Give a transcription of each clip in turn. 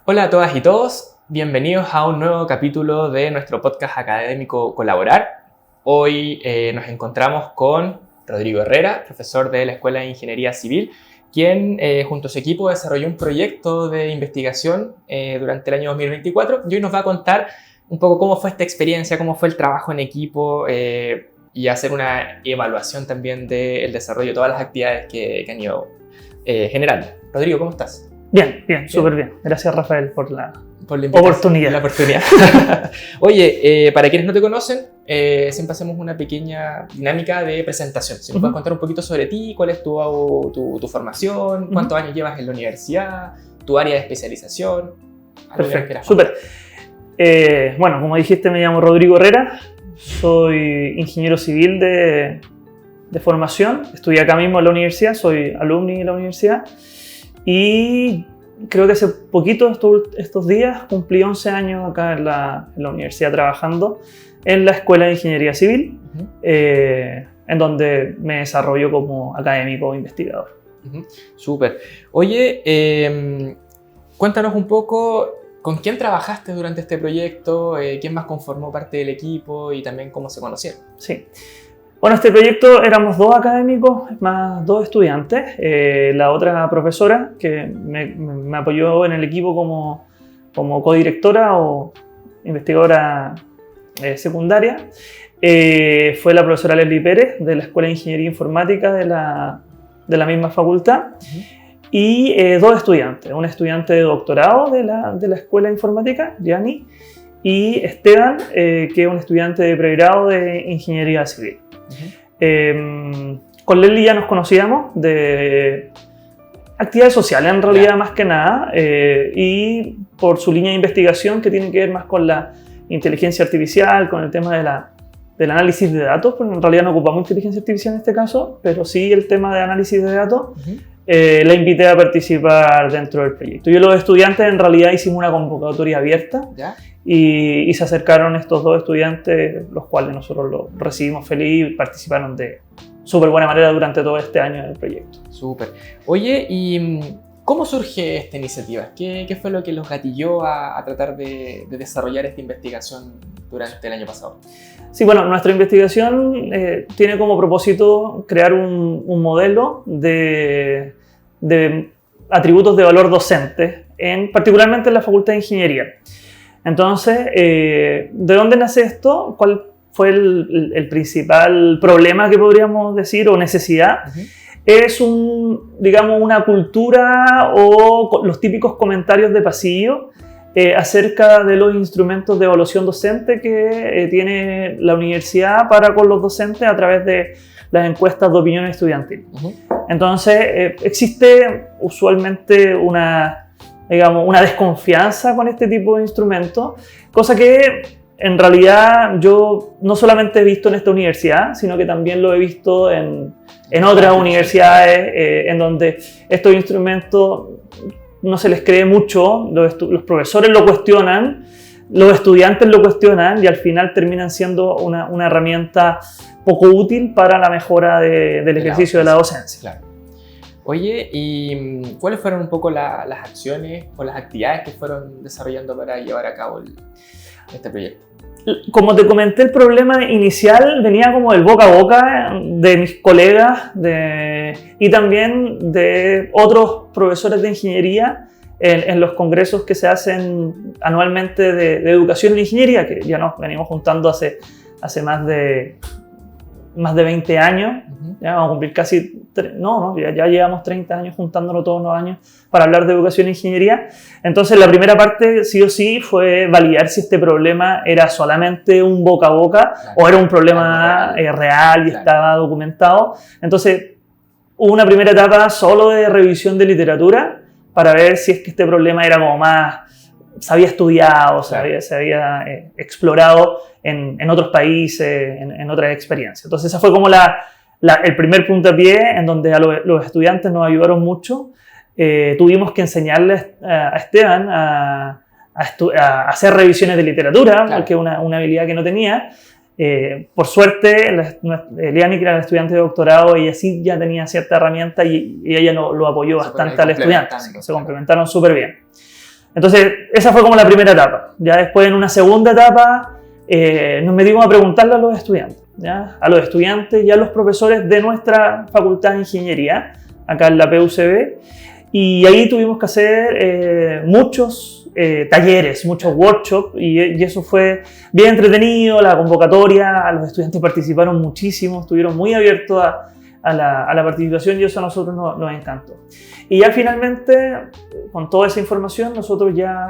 Hola a todas y todos, bienvenidos a un nuevo capítulo de nuestro podcast académico Colaborar. Hoy nos encontramos con Rodrigo Herrera, profesor de la Escuela de Ingeniería Civil, quien junto a su equipo desarrolló un proyecto de investigación durante el año 2024 y hoy nos va a contar un poco cómo fue esta experiencia, cómo fue el trabajo en equipo y hacer una evaluación también del desarrollo de todas las actividades que han ido generando. Rodrigo, ¿cómo estás? Bien, súper bien. Gracias, Rafael, por la oportunidad. oportunidad. Oye, para quienes no te conocen, siempre hacemos una pequeña dinámica de presentación. Si nos puedes contar un poquito sobre ti, cuál es tu formación, cuántos años llevas en la universidad, tu área de especialización. Perfecto, súper. Bueno, como dijiste, me llamo Rodrigo Herrera, soy ingeniero civil de formación, estudié acá mismo en la universidad, soy alumni de la universidad y creo que hace poquito, estos días, cumplí 11 años acá en la universidad trabajando en la Escuela de Ingeniería Civil, en donde me desarrollo como académico e investigador. Súper. Oye, cuéntanos un poco con quién trabajaste durante este proyecto, quién más conformó parte del equipo y también cómo se conocieron. Sí. Bueno, este proyecto éramos 2 académicos más 2 estudiantes. La otra profesora que me apoyó en el equipo como codirectora o investigadora secundaria fue la profesora Leslie Pérez de la Escuela de Ingeniería Informática de la misma facultad. Y 2 estudiantes, un estudiante de doctorado de la Escuela de Informática, Gianni, y Esteban, que es un estudiante de pregrado de Ingeniería Civil. Con Leslie ya nos conocíamos de actividades sociales en realidad más que nada, y por su línea de investigación que tiene que ver más con la inteligencia artificial, con el tema del análisis de datos, porque en realidad no ocupamos inteligencia artificial en este caso, pero sí el tema de análisis de datos. La invité a participar dentro del proyecto. Yo y los estudiantes en realidad hicimos una convocatoria abierta. Y se acercaron estos 2 estudiantes, los cuales nosotros los recibimos feliz y participaron de súper buena manera durante todo este año en el proyecto. Súper. Oye, ¿y cómo surge esta iniciativa? ¿Qué fue lo que los gatilló a tratar de desarrollar esta investigación durante el año pasado? Sí, bueno, nuestra investigación tiene como propósito crear un modelo de atributos de valor docente, particularmente en la Facultad de Ingeniería. Entonces, ¿de dónde nace esto? ¿Cuál fue el principal problema que podríamos decir o necesidad? Es una cultura o los típicos comentarios de pasillo acerca de los instrumentos de evaluación docente que tiene la universidad para con los docentes a través de las encuestas de opinión estudiantil. Entonces, existe usualmente una desconfianza con este tipo de instrumentos, cosa que en realidad yo no solamente he visto en esta universidad, sino que también lo he visto en otras universidades en donde estos instrumentos no se les cree mucho, los profesores lo cuestionan, los estudiantes lo cuestionan y al final terminan siendo una herramienta poco útil para la mejora del ejercicio de la docencia. Claro. Oye, ¿y cuáles fueron un poco las acciones o las actividades que fueron desarrollando para llevar a cabo este proyecto? Como te comenté, el problema inicial venía como del boca a boca de mis colegas y también de otros profesores de ingeniería en los congresos que se hacen anualmente de educación en ingeniería, que ya nos venimos juntando hace más de 20 años. Ya vamos a cumplir ya llevamos 30 años juntándonos todos los años para hablar de educación e ingeniería. Entonces la primera parte sí o sí fue validar si este problema era solamente un boca a boca o era un problema real y estaba documentado. Entonces hubo una primera etapa solo de revisión de literatura para ver si es que este problema era como más, se había estudiado, se había explorado en otros países, en otras experiencias. Entonces esa fue como el primer puntapié en donde a los estudiantes nos ayudaron mucho. Tuvimos que enseñarles a Esteban a hacer revisiones de literatura, porque es una habilidad que no tenía. Por suerte, Eliani, que era la estudiante de doctorado, ella sí ya tenía cierta herramienta y ella lo apoyó bastante al estudiante. Se complementaron súper bien. Entonces, esa fue como la primera etapa. Ya después, en una segunda etapa, nos metimos a preguntarle a los estudiantes, ¿ya? A los estudiantes y a los profesores de nuestra Facultad de Ingeniería, acá en la PUCB, y ahí tuvimos que hacer muchos talleres, muchos workshops, y eso fue bien entretenido. La convocatoria, a los estudiantes participaron muchísimo, estuvieron muy abiertos a la participación, y eso a nosotros nos encantó. Y ya finalmente, con toda esa información, nosotros ya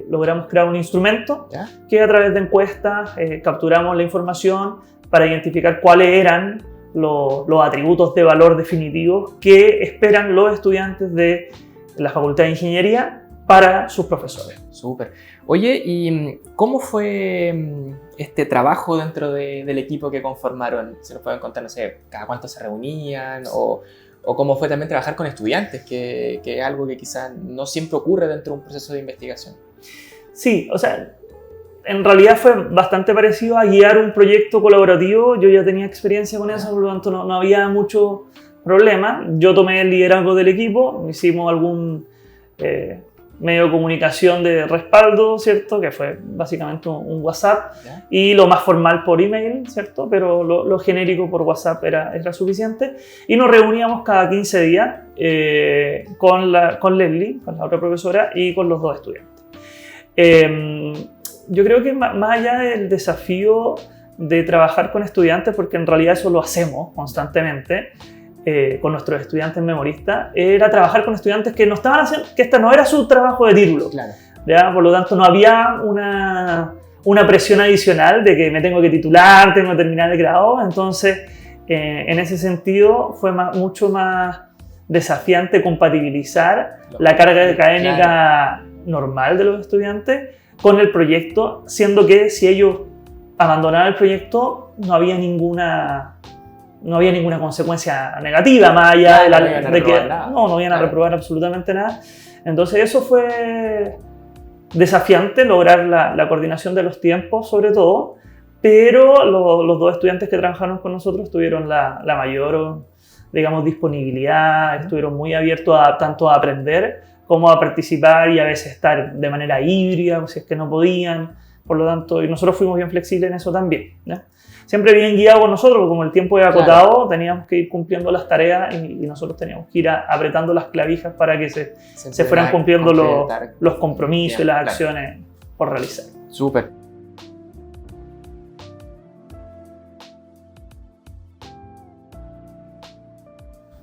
logramos crear un instrumento que a través de encuestas capturamos la información para identificar cuáles eran los atributos de valor definitivos que esperan los estudiantes de la Facultad de Ingeniería para sus profesores. Súper. Oye, ¿y cómo fue este trabajo dentro del equipo que conformaron? ¿Se nos pueden contar, no sé, cada cuánto se reunían? ¿O cómo fue también trabajar con estudiantes, que es algo que quizás no siempre ocurre dentro de un proceso de investigación? Sí, o sea, en realidad fue bastante parecido a guiar un proyecto colaborativo. Yo ya tenía experiencia con eso, por lo tanto no había mucho problema. Yo tomé el liderazgo del equipo, hicimos algún medio de comunicación de respaldo, ¿cierto? Que fue básicamente un WhatsApp, y lo más formal por email, ¿cierto? Pero lo genérico por WhatsApp era suficiente. Y nos reuníamos cada 15 días con Leslie, con la otra profesora, y con los dos estudiantes. Yo creo que más allá del desafío de trabajar con estudiantes, porque en realidad eso lo hacemos constantemente con nuestros estudiantes memoristas, era trabajar con estudiantes que no estaban haciendo, que este no era su trabajo de título. Claro. ¿Ya? Por lo tanto, no había una presión adicional de que me tengo que titular, tengo que terminar el grado. Entonces, en ese sentido, fue mucho más desafiante compatibilizar la carga académica normal de los estudiantes con el proyecto, siendo que si ellos abandonaban el proyecto no había ninguna consecuencia negativa, más allá de que no iban a reprobar absolutamente nada. Entonces eso fue desafiante, lograr la coordinación de los tiempos sobre todo, pero los dos estudiantes que trabajaron con nosotros tuvieron la mayor, digamos, disponibilidad, estuvieron muy abiertos tanto a aprender como a participar, y a veces estar de manera híbrida si es que no podían. Por lo tanto, y nosotros fuimos bien flexibles en eso también, ¿no? Siempre bien guiados con nosotros, como el tiempo era acotado, claro, teníamos que ir cumpliendo las tareas y nosotros teníamos que ir apretando las clavijas para que se fueran cumpliendo los compromisos y las acciones por realizar. Súper.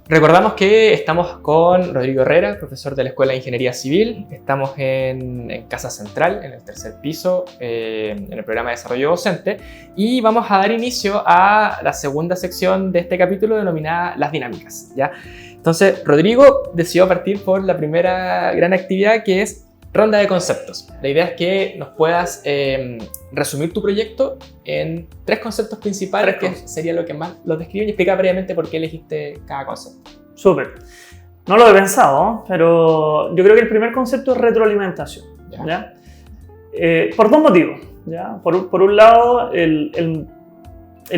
Recordamos que estamos con Rodrigo Herrera, profesor de la Escuela de Ingeniería Civil. Estamos en Casa Central, en el tercer piso, en el programa de desarrollo docente. Y vamos a dar inicio a la segunda sección de este capítulo denominada Las Dinámicas, ¿ya? Entonces, Rodrigo decidió partir por la primera gran actividad, que es ronda de conceptos. La idea es que nos puedas resumir tu proyecto en 3 conceptos principales, que sería lo que más los describen, y explicar brevemente por qué elegiste cada concepto. Súper. No lo he pensado, pero yo creo que el primer concepto es retroalimentación. ¿Ya? Por 2 motivos. ¿Ya? Por un lado, el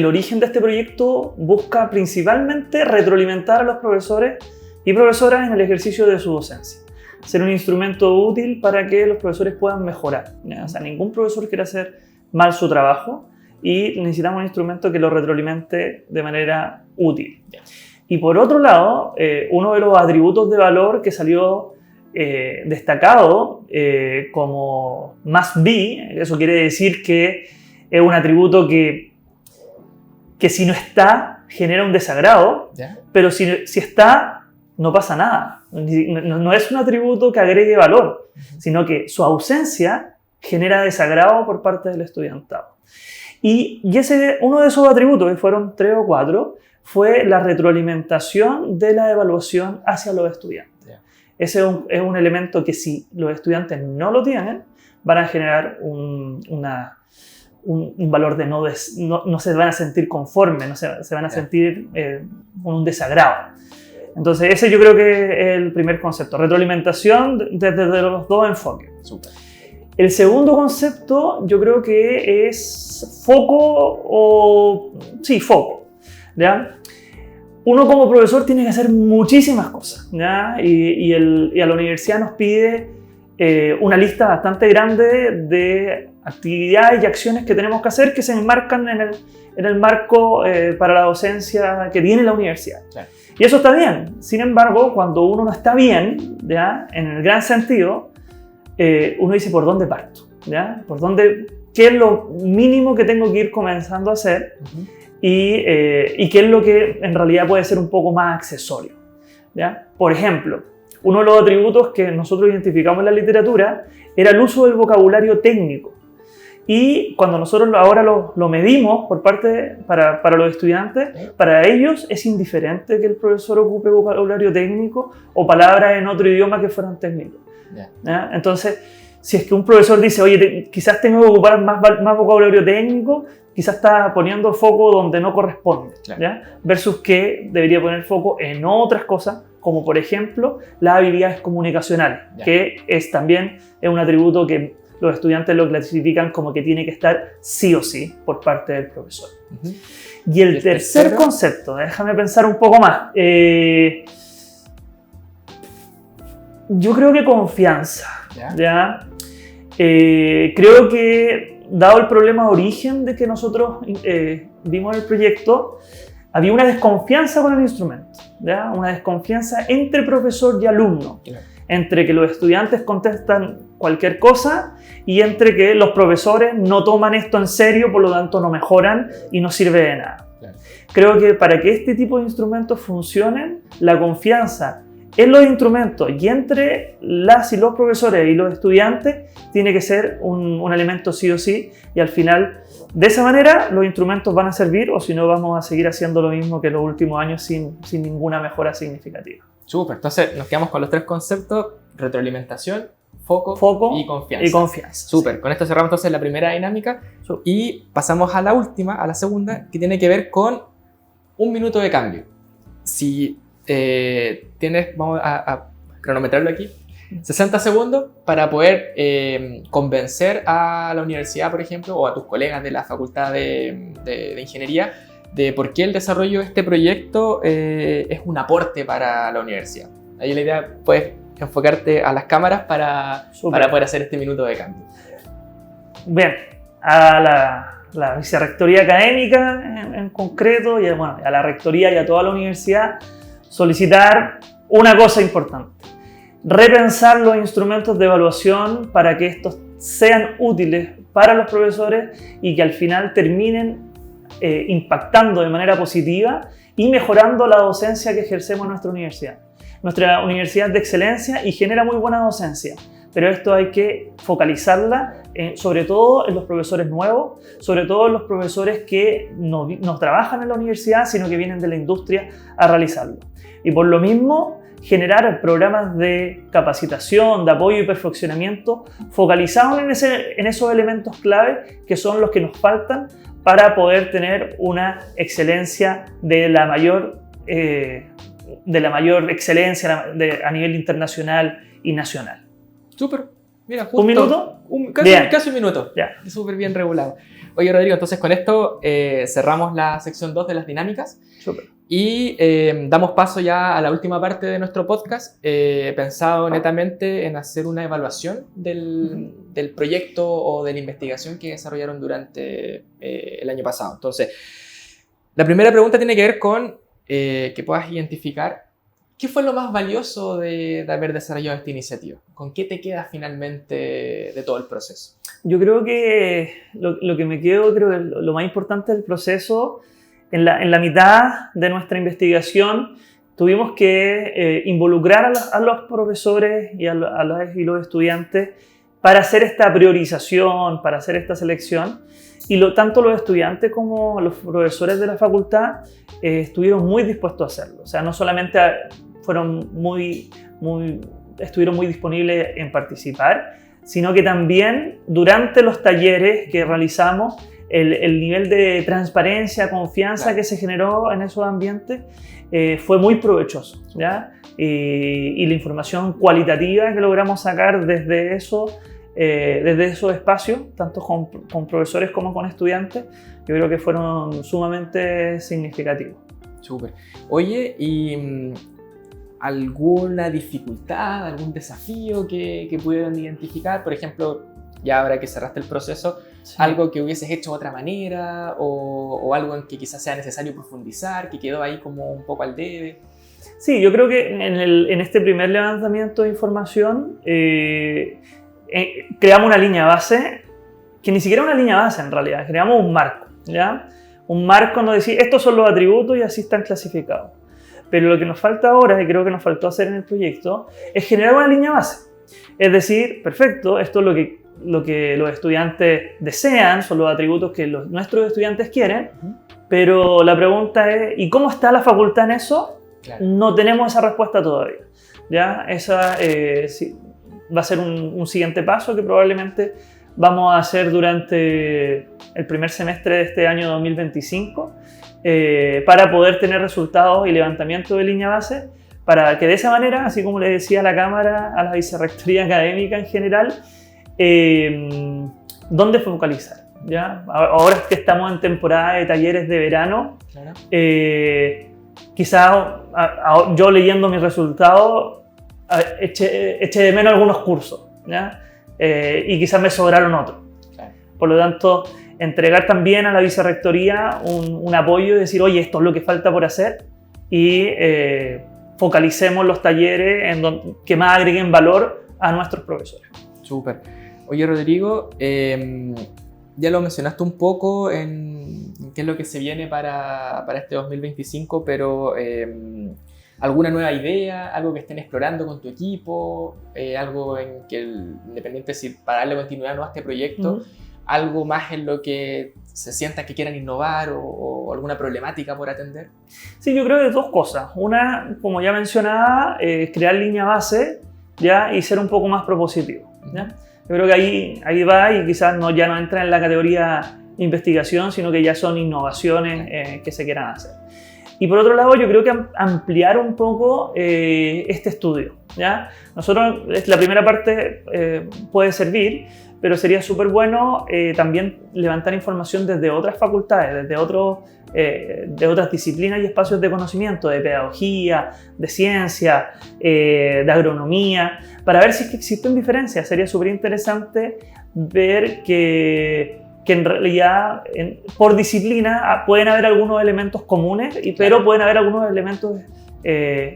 origen de este proyecto busca principalmente retroalimentar a los profesores y profesoras en el ejercicio de su docencia. Ser un instrumento útil para que los profesores puedan mejorar, ¿ya? O sea, ningún profesor quiere hacer mal su trabajo y necesitamos un instrumento que lo retroalimente de manera útil. Y por otro lado, uno de los atributos de valor que salió destacado como must be, eso quiere decir que es un atributo que si no está genera un desagrado, ¿ya? Pero si está no pasa nada. No es un atributo que agregue valor, sino que su ausencia genera desagrado por parte del estudiantado. Y uno de esos atributos, que fueron 3 o 4, fue la retroalimentación de la evaluación hacia los estudiantes. Yeah. Ese es un elemento que, si los estudiantes no lo tienen, van a generar un valor de no se van a sentir conformes, no se van a sentir con un desagrado. Entonces ese yo creo que es el primer concepto, retroalimentación desde los 2 enfoques. Súper. El segundo concepto yo creo que es foco, ¿ya? Uno como profesor tiene que hacer muchísimas cosas, ¿ya? Y a la universidad nos pide una lista bastante grande de actividades y acciones que tenemos que hacer que se enmarcan en el marco para la docencia que tiene la universidad. Claro. Y eso está bien. Sin embargo, cuando uno no está bien, ¿ya? En el gran sentido, uno dice, ¿por dónde parto? ¿Ya? ¿Qué es lo mínimo que tengo que ir comenzando a hacer? Y qué es lo que en realidad puede ser un poco más accesorio, ¿ya? Por ejemplo, uno de los atributos que nosotros identificamos en la literatura era el uso del vocabulario técnico. Y cuando nosotros ahora lo medimos para los estudiantes, para ellos es indiferente que el profesor ocupe vocabulario técnico o palabras en otro idioma que fueran técnicos. ¿Ya? Entonces, si es que un profesor dice, oye, quizás tengo que ocupar más vocabulario técnico, quizás está poniendo el foco donde no corresponde, claro. ¿Ya? Versus que debería poner el foco en otras cosas, como por ejemplo las habilidades comunicacionales, ya. Que también es un atributo que los estudiantes lo clasifican como que tiene que estar sí o sí por parte del profesor. Y el tercer concepto, déjame pensar un poco más. Yo creo que confianza. ¿Ya? Creo que, dado el problema de origen de que nosotros vimos el proyecto, había una desconfianza con el instrumento, ¿ya? Una desconfianza entre profesor y alumno, claro. Entre que los estudiantes contestan cualquier cosa y entre que los profesores no toman esto en serio, por lo tanto no mejoran y no sirve de nada. Claro. Creo que para que este tipo de instrumentos funcionen, la confianza en los instrumentos y entre las y los profesores y los estudiantes tiene que ser un elemento sí o sí, y al final de esa manera los instrumentos van a servir, o si no vamos a seguir haciendo lo mismo que los últimos años sin ninguna mejora significativa. Súper, entonces nos quedamos con los tres conceptos: retroalimentación, foco y confianza. Súper, sí. Con esto cerramos entonces la primera dinámica y pasamos a la última, a la segunda, que tiene que ver con un minuto de cambio. Si vamos a cronometrarlo aquí, 60 segundos para poder convencer a la universidad, por ejemplo, o a tus colegas de la Facultad de Ingeniería de por qué el desarrollo de este proyecto es un aporte para la universidad. Ahí la idea, puedes enfocarte a las cámaras para poder hacer este minuto de cambio. Bien, a la vicerrectoría académica en concreto, y bueno, a la rectoría y a toda la universidad, solicitar una cosa importante: repensar los instrumentos de evaluación para que estos sean útiles para los profesores y que al final terminen impactando de manera positiva y mejorando la docencia que ejercemos en nuestra universidad. Nuestra universidad es de excelencia y genera muy buena docencia, pero esto hay que focalizarla sobre todo en los profesores nuevos, sobre todo en los profesores que no trabajan en la universidad, sino que vienen de la industria a realizarlo. Y por lo mismo, generar programas de capacitación, de apoyo y perfeccionamiento focalizados en esos elementos clave que son los que nos faltan para poder tener una excelencia de la mayor excelencia a nivel internacional y nacional. Súper. Mira, justo. ¿Un minuto? Casi un minuto. Ya. Súper bien regulado. Oye, Rodrigo, entonces con esto cerramos la sección 2 de las dinámicas. Súper. Y damos paso ya a la última parte de nuestro podcast, pensado netamente en hacer una evaluación del proyecto o de la investigación que desarrollaron durante el año pasado. Entonces, la primera pregunta tiene que ver con que puedas identificar qué fue lo más valioso de haber desarrollado esta iniciativa. ¿Con qué te quedas finalmente de todo el proceso? Yo creo que lo que me quedo, creo que lo más importante del proceso, en la mitad de nuestra investigación tuvimos que involucrar a los profesores y a los estudiantes para hacer esta priorización, para hacer esta selección. Y tanto los estudiantes como los profesores de la facultad estuvieron muy dispuestos a hacerlo. O sea, no solamente estuvieron muy disponibles en participar, sino que también durante los talleres que realizamos, el nivel de transparencia, confianza que se generó en esos ambientes fue muy provechoso, ¿ya? Y la información cualitativa que logramos sacar desde esos espacios, tanto con profesores como con estudiantes, yo creo que fueron sumamente significativos. Súper. Oye, y alguna dificultad, algún desafío que pudieron identificar? Por ejemplo, ya ahora que cerraste el proceso, sí, algo que hubieses hecho de otra manera o algo en que quizás sea necesario profundizar, que quedó ahí como un poco al debe. Sí, yo creo que en este primer levantamiento de información creamos una línea base, que ni siquiera una línea base en realidad, creamos un marco, ¿ya? Un marco donde decir, estos son los atributos y así están clasificados. Pero lo que nos falta ahora, y creo que nos faltó hacer en el proyecto, es generar una línea base. Es decir, perfecto, esto es lo que los estudiantes desean, son los atributos que nuestros estudiantes quieren, pero la pregunta es, ¿y cómo está la facultad en eso? Claro. No tenemos esa respuesta todavía. ¿Ya? Esa sí, va a ser un siguiente paso que probablemente vamos a hacer durante el primer semestre de este año 2025 para poder tener resultados y levantamiento de línea base, para que de esa manera, así como le decía a la Cámara, a la Vicerrectoría Académica en general, ¿dónde focalizar? ¿Ya? Ahora que estamos en temporada de talleres de verano, claro, quizás yo leyendo mis resultados eché de menos algunos cursos, ¿ya? Y quizás me sobraron otros. Claro. Por lo tanto, entregar también a la Vicerrectoría un apoyo y decir, oye, esto es lo que falta por hacer, y focalicemos los talleres que más agreguen valor a nuestros profesores. Súper. Oye, Rodrigo, ya lo mencionaste un poco en qué es lo que se viene para este 2025, pero ¿alguna nueva idea, algo que estén explorando con tu equipo, algo en que independiente si para darle continuidad a este proyecto, algo más en lo que se sienta que quieran innovar o alguna problemática por atender? Sí, yo creo que dos cosas. Una, como ya mencionaba, crear línea base, ¿ya? Y ser un poco más propositivo, ¿ya? Yo creo que ahí va, y quizás ya no entra en la categoría investigación, sino que ya son innovaciones que se quieran hacer. Y por otro lado, yo creo que ampliar un poco este estudio, ¿ya? Nosotros, la primera parte puede servir, pero sería súper bueno también levantar información desde otras facultades, desde otras disciplinas y espacios de conocimiento, de pedagogía, de ciencia, de agronomía, para ver si es que existen diferencias. Sería súper interesante ver que en realidad por disciplina pueden haber algunos elementos comunes, pero pueden haber algunos elementos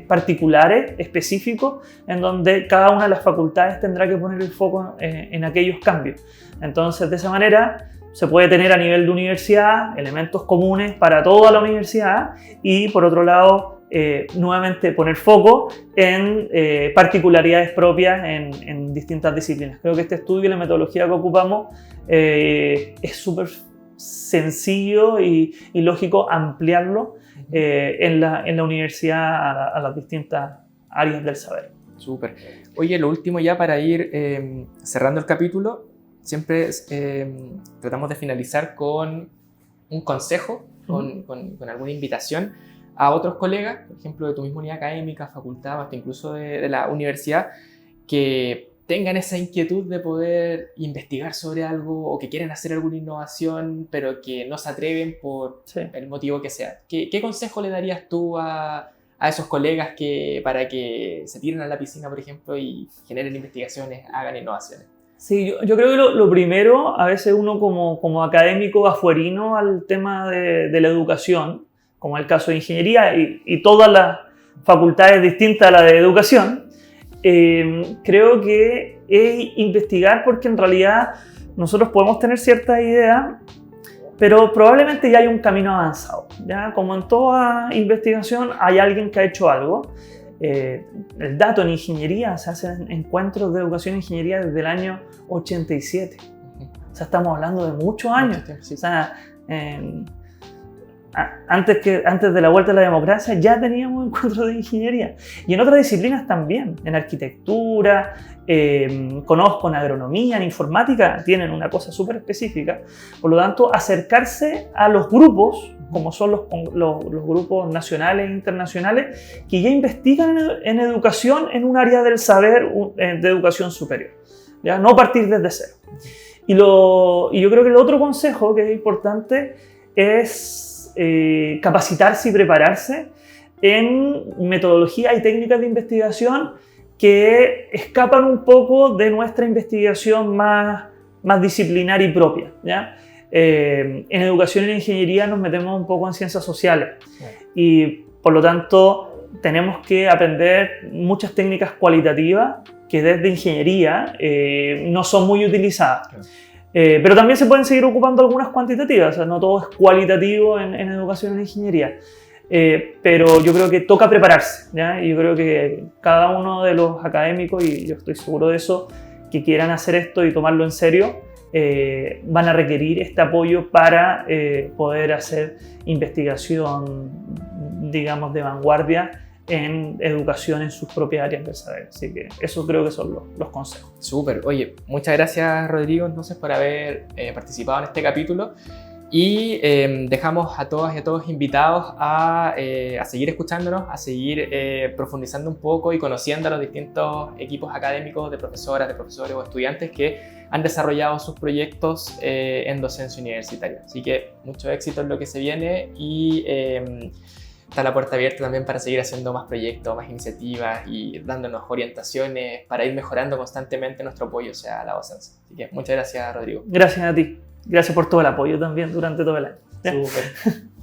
particulares, específicos, en donde cada una de las facultades tendrá que poner el foco en aquellos cambios. Entonces, de esa manera se puede tener a nivel de universidad elementos comunes para toda la universidad y, por otro lado, nuevamente poner foco en particularidades propias en distintas disciplinas. Creo que este estudio y la metodología que ocupamos es súper sencillo y lógico ampliarlo en la universidad a las distintas áreas del saber. Súper. Oye, lo último ya para ir cerrando el capítulo, siempre tratamos de finalizar con un consejo, con alguna invitación a otros colegas, por ejemplo, de tu misma unidad académica, facultad, hasta incluso de la universidad, que tengan esa inquietud de poder investigar sobre algo o que quieren hacer alguna innovación, pero que no se atreven por el motivo que sea. ¿Qué consejo le darías tú a esos colegas para que se tiren a la piscina, por ejemplo, y generen investigaciones, hagan innovaciones? Sí, yo creo que lo primero, a veces uno como académico afuerino al tema de la educación, como el caso de ingeniería y todas las facultades distintas a la de educación, creo que es investigar, porque en realidad nosotros podemos tener ciertas ideas, pero probablemente ya hay un camino avanzado, ¿ya? Como en toda investigación hay alguien que ha hecho algo. El dato en ingeniería, se hacen encuentros de educación en ingeniería desde el año 87. O sea, estamos hablando de muchos años. Sí. O sea, antes de la vuelta a la democracia ya teníamos encuentros de ingeniería. Y en otras disciplinas también, en arquitectura, conozco en agronomía, en informática, tienen una cosa súper específica. Por lo tanto, acercarse a los grupos, como son los grupos nacionales e internacionales, que ya investigan en educación en un área del saber de educación superior. ¿Ya? No partir desde cero. Y yo creo que el otro consejo que es importante es capacitarse y prepararse en metodología y técnicas de investigación que escapan un poco de nuestra investigación más disciplinar y propia, ¿ya? En educación y en ingeniería nos metemos un poco en ciencias sociales y por lo tanto tenemos que aprender muchas técnicas cualitativas que desde ingeniería no son muy utilizadas. Pero también se pueden seguir ocupando algunas cuantitativas, o sea, no todo es cualitativo en educación y en ingeniería. Pero yo creo que toca prepararse, ¿ya? Y yo creo que cada uno de los académicos, y yo estoy seguro de eso, que quieran hacer esto y tomarlo en serio, van a requerir este apoyo para poder hacer investigación, digamos, de vanguardia en educación en sus propias áreas del saber. Así que eso creo que son los consejos. Súper. Oye, muchas gracias, Rodrigo, entonces, por haber participado en este capítulo. Y dejamos a todas y a todos invitados a seguir escuchándonos, a seguir profundizando un poco y conociendo a los distintos equipos académicos de profesoras, de profesores o estudiantes que han desarrollado sus proyectos en docencia universitaria. Así que mucho éxito en lo que se viene y está la puerta abierta también para seguir haciendo más proyectos, más iniciativas y dándonos orientaciones para ir mejorando constantemente nuestro apoyo a la docencia. Así que muchas gracias, Rodrigo. Gracias a ti. Gracias por todo el apoyo también durante todo el año. Súper.